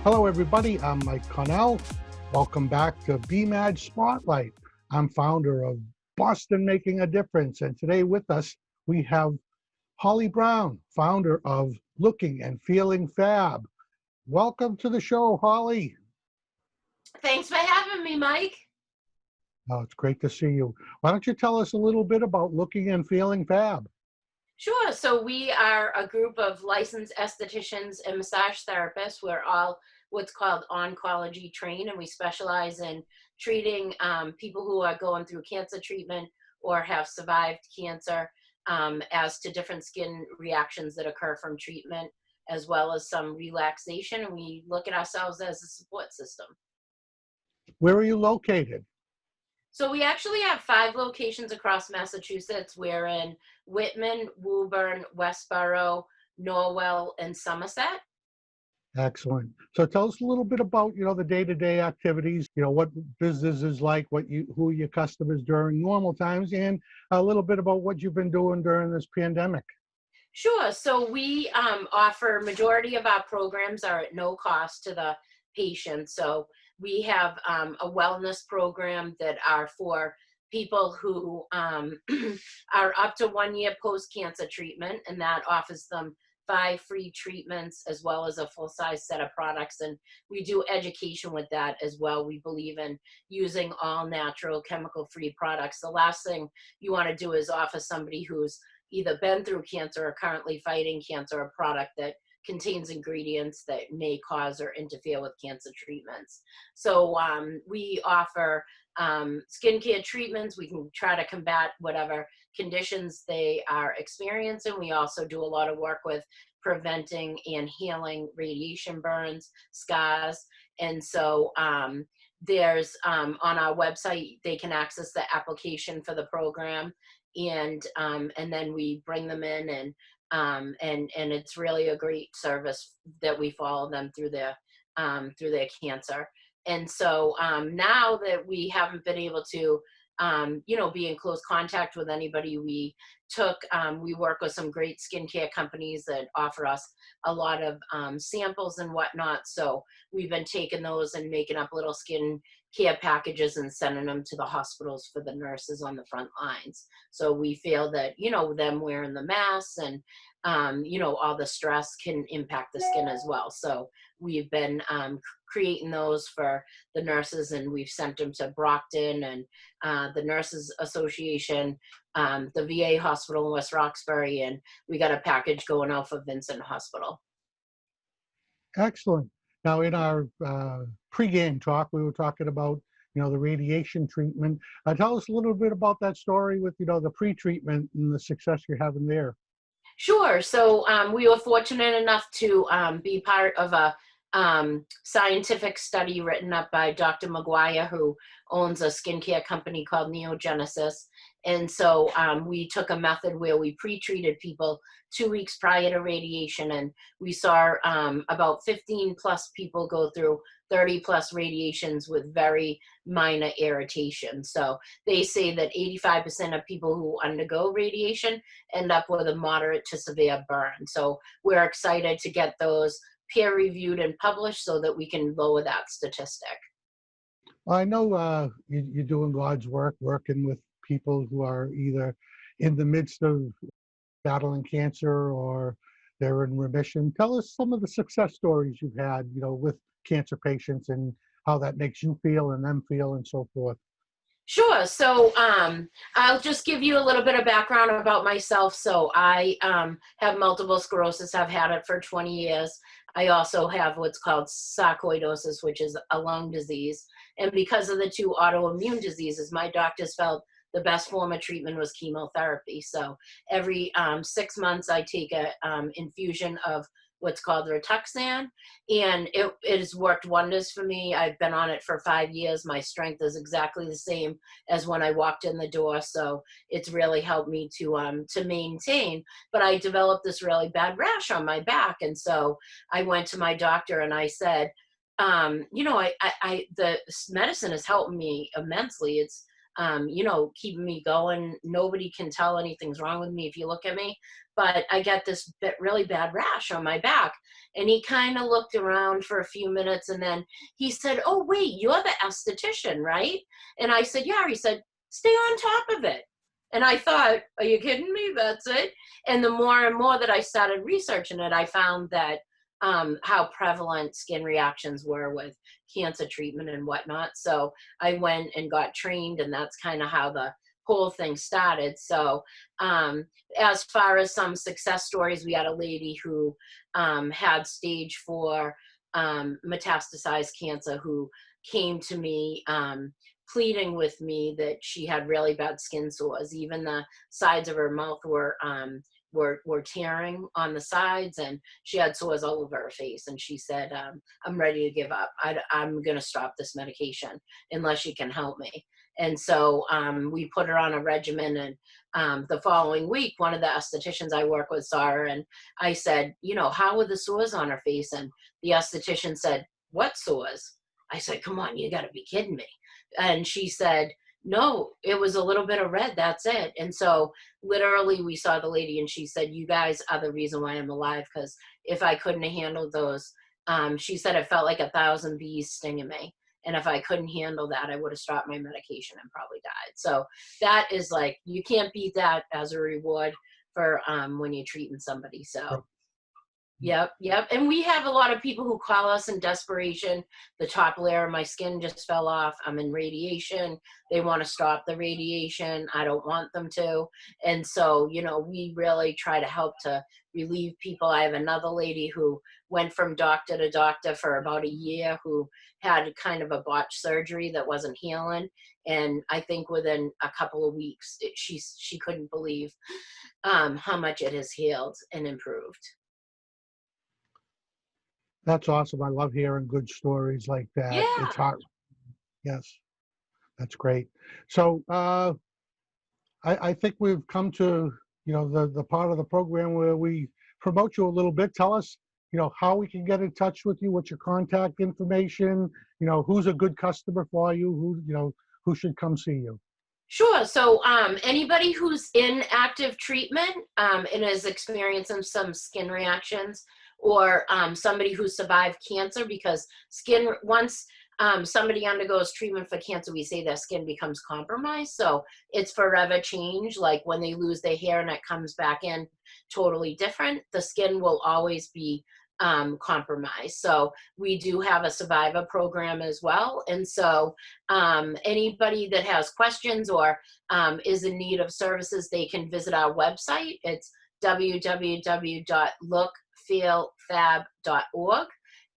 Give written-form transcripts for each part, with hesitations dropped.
Hello, everybody. I'm Mike Connell. Welcome back to BMAD Spotlight. I'm founder of Boston Making a Difference. And today with us, we have Holly Brown, founder of Looking and Feeling Fab. Welcome to the show, Holly. Thanks for having me, Mike. Oh, it's great to see you. Why don't you tell us a little bit about Looking and Feeling Fab? Sure. So we are a group of licensed estheticians and massage therapists. We're all what's called oncology trained, and we specialize in treating people who are going through cancer treatment or have survived cancer, as to different skin reactions that occur from treatment, as well as some relaxation. And we look at ourselves as a support system. Where are you located? So we actually have 5 locations across Massachusetts. We're in Whitman, Woburn, Westboro, Norwell, and Somerset. Excellent. So tell us a little bit about, the day-to-day activities, what business is like, who are your customers during normal times, and a little bit about what you've been doing during this pandemic. Sure. So we offer majority of our programs are at no cost to the patient. So we have a wellness program that are for people who are up to 1 year post-cancer treatment, and that offers them 5 free treatments as well as a full-size set of products. And we do education with that as well. We believe in using all natural, chemical-free products. The last thing you want to do is offer somebody who's either been through cancer or currently fighting cancer a product that contains ingredients that may cause or interfere with cancer treatments. So we offer skincare treatments. We can try to combat whatever conditions they are experiencing. We also do a lot of work with preventing and healing radiation burns, scars. And so there's on our website, they can access the application for the program, and then we bring them in, and it's really a great service that we follow them through their cancer. And so now that we haven't been able to be in close contact with anybody, we work with some great skincare companies that offer us a lot of samples and whatnot. So we've been taking those and making up little skin care packages and sending them to the hospitals for the nurses on the front lines. So we feel that, them wearing the masks and, all the stress can impact the skin as well. So we've been creating those for the nurses, and we've sent them to Brockton and the Nurses Association, the VA hospital in West Roxbury, and we got a package going out for Vincent Hospital. Excellent. Now, in our pregame talk, we were talking about, the radiation treatment. Tell us a little bit about that story with, the pre-treatment and the success you're having there. Sure. So we were fortunate enough to be part of a scientific study written up by Dr. McGuire, who owns a skincare company called Neogenesis. And so we took a method where we pre-treated people 2 weeks prior to radiation, and we saw about 15 plus people go through 30 plus radiations with very minor irritation. So they say that 85% of people who undergo radiation end up with a moderate to severe burn. So we're excited to get those peer reviewed and published so that we can lower that statistic. Well, I know you're doing God's work, working with people who are either in the midst of battling cancer or they're in remission. Tell us some of the success stories you've had, with cancer patients and how that makes you feel and them feel and so forth. Sure. So I'll just give you a little bit of background about myself. So I have multiple sclerosis. I've had it for 20 years. I also have what's called sarcoidosis, which is a lung disease. And because of the 2 autoimmune diseases, my doctors felt the best form of treatment was chemotherapy. So every 6 months, I take a infusion of what's called Rituxan, and it has worked wonders for me. I've been on it for 5 years. My strength is exactly the same as when I walked in the door, so it's really helped me to maintain. But I developed this really bad rash on my back, and so I went to my doctor and I said, the medicine has helped me immensely. It's keeping me going. Nobody can tell anything's wrong with me if you look at me, but I get this really bad rash on my back. And he kind of looked around for a few minutes, and then he said, "Oh, wait, you're the esthetician, right?" And I said, "Yeah." He said, "Stay on top of it." And I thought, "Are you kidding me? That's it." And the more and more that I started researching it, I found that how prevalent skin reactions were with cancer treatment and whatnot. So I went and got trained, and that's kind of how the whole thing started. So as far as some success stories, we had a lady who had stage 4 metastasized cancer who came to me pleading with me that she had really bad skin sores. Even the sides of her mouth were tearing on the sides, and she had sores all over her face. And she said, "I'm ready to give up. I'm going to stop this medication unless you can help me." And so we put her on a regimen. And the following week, one of the estheticians I work with saw her, and I said, "How were the sores on her face?" And the esthetician said, "What sores?" I said, "Come on, you got to be kidding me." And she said, "No, it was a little bit of red. That's it." And so literally we saw the lady, and she said, "You guys are the reason why I'm alive, because if I couldn't have handled those," she said, "it felt like 1,000 bees stinging me. And if I couldn't handle that, I would have stopped my medication and probably died." So that is like, you can't beat that as a reward for when you're treating somebody. So yep, yep. And we have a lot of people who call us in desperation. The top layer of my skin just fell off. I'm in radiation. They want to stop the radiation. I don't want them to. And so, we really try to help to relieve people. I have another lady who went from doctor to doctor for about a year, who had kind of a botched surgery that wasn't healing. And I think within a couple of weeks, she couldn't believe how much it has healed and improved. That's awesome. I love hearing good stories like that. It's Yeah. hard. Yes, that's great. So I think we've come to, the part of the program where we promote you a little bit. Tell us, how we can get in touch with you, what's your contact information, who's a good customer for you, who should come see you. Sure. So anybody who's in active treatment and is experiencing some skin reactions, or somebody who survived cancer, because once somebody undergoes treatment for cancer, we say their skin becomes compromised. So it's forever change. Like when they lose their hair and it comes back in totally different, the skin will always be compromised. So we do have a survivor program as well. And so anybody that has questions or is in need of services, they can visit our website. It's www.lookfeelfab.org,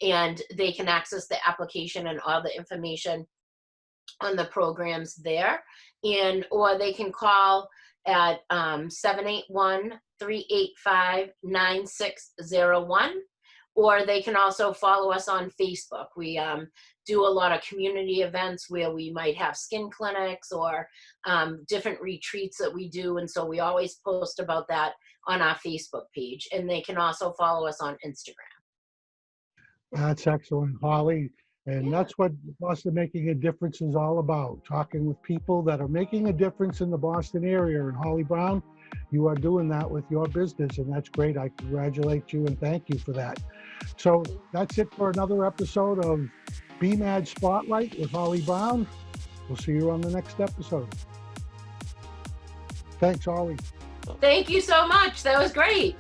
and they can access the application and all the information on the programs there. Or they can call at 781-385-9601. Or they can also follow us on Facebook. We do a lot of community events where we might have skin clinics or different retreats that we do. And so we always post about that on our Facebook page. And they can also follow us on Instagram. That's excellent, Holly. And Yeah. that's what Boston Making a Difference is all about, talking with people that are making a difference in the Boston area. And Holly Brown, you are doing that with your business, and that's great. I congratulate you and thank you for that. So that's it for another episode of BMAD Spotlight with Holly Brown. We'll see you on the next episode. Thanks, Holly. Thank you so much. That was great.